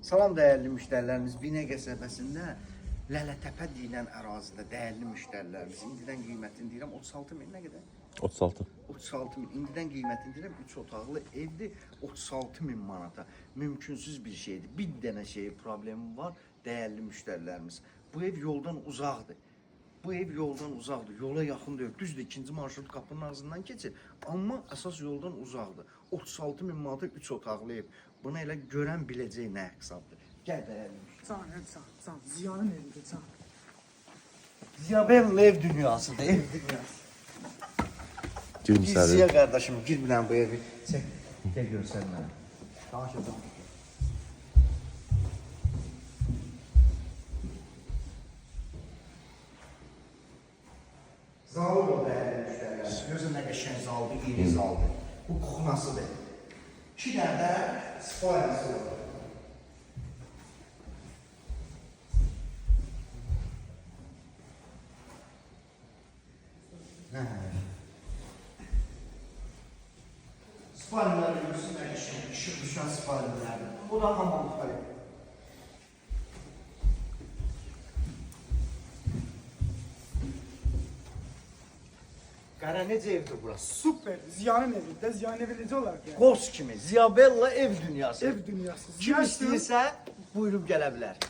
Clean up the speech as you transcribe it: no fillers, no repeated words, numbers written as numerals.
Salam dəyərli müştərilərimiz, Binə qəsəbəsində Lələtəpə deyilən ərazidə dəyərli müştərilərimiz. İndidən qiymətini deyirəm 36 min nə qədər? 36. 36 min. İndidən qiymətini deyirəm 3 otaqlı evdir 36 min manata. Mümkünsüz bir şeydir. Bir dənə problemi var dəyərli müştərilərimiz. Bu ev yoldan uzaqdır. Bu ev yoldan uzaqdır. Yola yaxın deyil. Düzdür, ikinci marşrut qapının ağzından keçir. Amma əsas yoldan uzaqdır. 36 min manata 3 otaqlı ev. Bunu elə görən biləcək nə hesabdır. Gəl dəyərli müştəri. Sağ. Ziyanın evidir, sağ. Ziyabel'in ev dünyasıdır, ev dünyası. Gülüm Gir səni. Ziya kardeşim, gir bilən bu evi. Çək, gel görsən mənə. Danışacağım. Zalı o dəyərli müştərilər. Gözün nə qəşəng zaldır, iri zaldır. Bu kuxnasıdır. 2 dənə də spayası var. Spalmalar görürsün nə qəşəng, işıq düşən spalmalardır. Bu da hamam tuvalet. Qara necə evdir burası? Süper. Ziyanın evi de Ziyanın evi necə olar ki? Qoz kimi, Ziyabella ev dünyası. Ev dünyası. Kim istəyirsə buyurub gələ bilər.